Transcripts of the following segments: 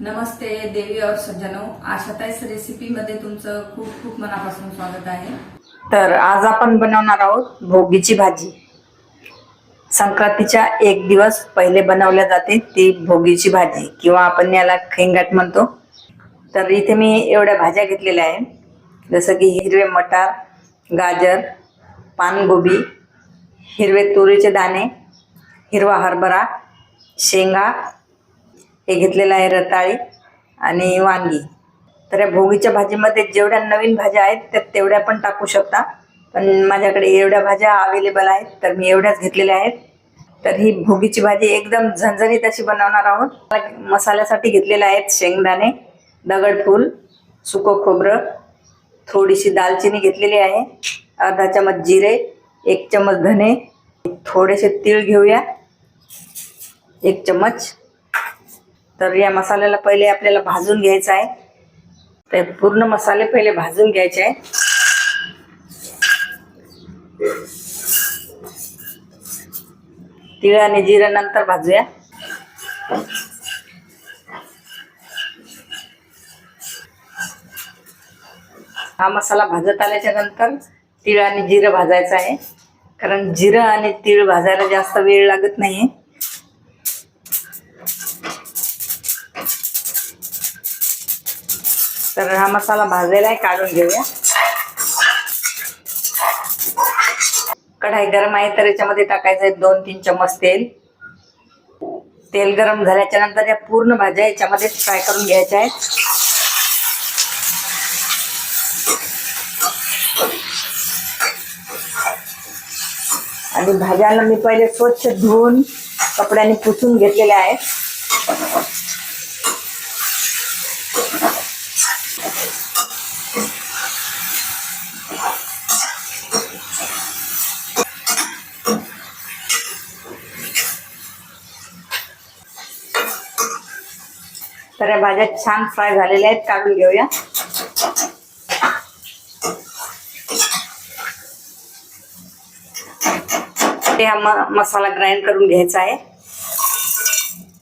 नमस्ते देवी और सज्जनों, आशाताईस रेसिपी मध्ये तुमचं खूप खूप मनापासून स्वागत आहे। तर आज आपण बनवणार आहोत भोगीची भाजी। संक्रांतीच्या एक दिवस पहिले बनवल्या जाते ती भोगीची भाजी किंवा आपण याला खेंगाट म्हणतो। तर इथे मी एवढ्या भाज्या घेतलेल्या आहेत, जसं की हिरवे मटार, गाजर, पानगोबी, हिरवे तुरीचे दाणे, हिरवा हरभरा, शेंगा, हे घेतलेलं आहे रताळी आणि वांगी। तर या भोगीच्या भाजीमध्ये जेवढ्या नवीन भाज्या आहेत त्या तेवढ्या पण टाकू शकता, पण माझ्याकडे एवढ्या भाज्या अवेलेबल आहेत तर मी एवढ्याच घेतलेल्या आहेत। तर ही भोगीची भाजी एकदम झणझणीत अशी बनवणार आहोत। मसाल्यासाठी घेतलेले आहेत शेंगदाणे, दगडफूल, सुकं खोबरं, थोडीशी दालचिनी घेतलेली आहे, अर्धा चमच जिरे, 1 चमच धने, थोडेसे तीळ घेऊया, 1 चमच। तर या मसाल्याला पहिले आपल्याला भाजून घ्यायचा आहे। तर पूर्ण मसाले पहिले भाजून घ्यायचे आहे। तीळ आणि जिरे नंतर भाजूया। हा मसाला भाजत आल्याच्या नंतर तीळ आणि जिरे भाजायचं आहे, कारण जिरे आणि तीळ भाजायला जास्त वेळ लागत नाही। तर हा मसाला भाजलेला आहे, काढून घेऊया। कढाई गरम आहे तर याच्यामध्ये टाकायचं आहे 2-3 चमच तेल। तेल गरम झाल्याच्या नंतर या पूर्ण भाज्या याच्यामध्ये फ्राय करून घ्यायच्या आहेत। आणि भाज्यांना मी पहिले स्वच्छ धुवून कपड्याने पुसून घेतलेल्या आहेत। तर या भाज्या छान फ्राय झालेल्या आहेत, काढून घेऊया। ते हा मसाला ग्राइंड करून घ्यायचा आहे।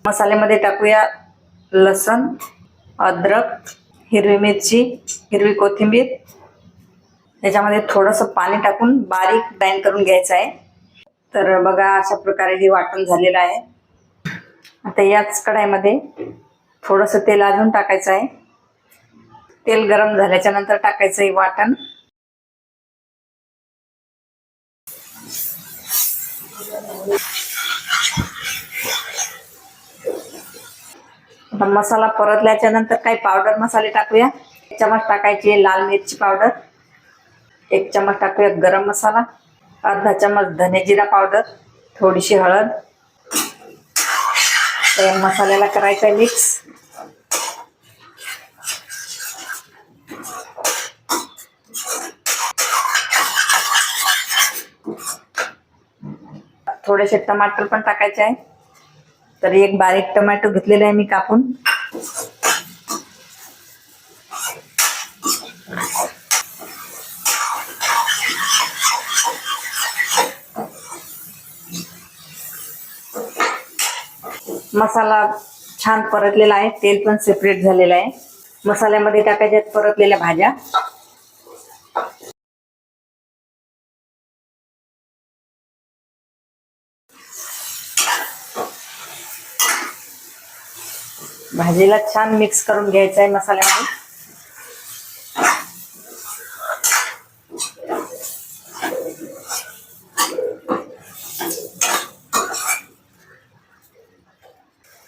मसाल्यामध्ये टाकूया लसूण, अद्रक, हिरवी मिरची, हिरवी कोथिंबीर, याच्यामध्ये थोडंसं पाणी टाकून बारीक ग्राइंड करून घ्यायचं आहे। तर बघा अशा प्रकारे हे वाटण झालेलं आहे। आता याच कढाईमध्ये थोडंसं तेल अजून टाकायचं आहे। तेल गरम झाल्याच्या नंतर टाकायचं आहे वाटण। आता मसाला परतल्याच्या नंतर काही पावडर मसाले टाकूया। 1 चमच टाकायची लाल मिरची पावडर, 1 चमच टाकूया गरम मसाला, अर्धा चमच धने जिरा पावडर, थोडीशी हळद। या मसाल्याला करायचं आहे मिक्स। थोडेसे टमाटर पण टाकायचे आहे। तर एक बारीक टोमॅटो घेतलेला आहे मी कापून। मसाला छान परतलेला आहे, तेल पण सेपरेट झालेलं आहे। मसाल्यामध्ये टाकायच्या परतलेल्या भाज्या। भाजीला छान मिक्स करून घ्यायचं आहे मसाल्यामध्ये।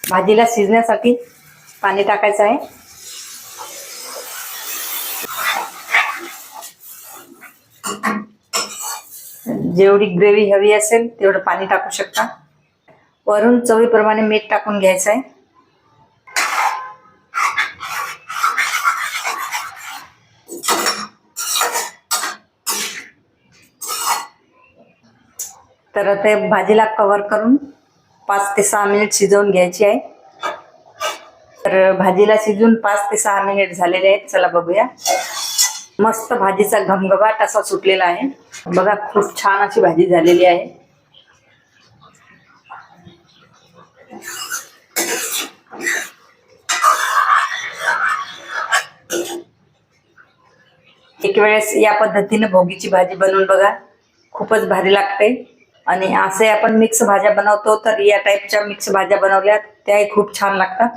भाजीला शिजण्यासाठी पाणी टाकायचं आहे। जेवढी ग्रेव्ही हवी असेल तेवढं पाणी टाकू शकता। वरून चवीप्रमाणे मीठ टाकून घ्यायचं आहे। तर ते भाजीला कव्हर करून 5 ते 6 मिनिट शिजवून घ्यायची आहे। तर भाजीला शिजून 5 ते 6 मिनिट झालेले आहेत। चला बघूया। मस्त भाजीचा घमघमाट असा सुटलेला आहे। बघा खूप छान अशी भाजी झालेली आहे। एक वेळेस या पद्धतीने भोगीची भाजी बनवून बघा, खूपच भारी लागते. आणि असे आपण मिक्स भाज्या बनवतो, तर या टाईपच्या मिक्स भाज्या बनवल्या त्याही खूप छान लागतात.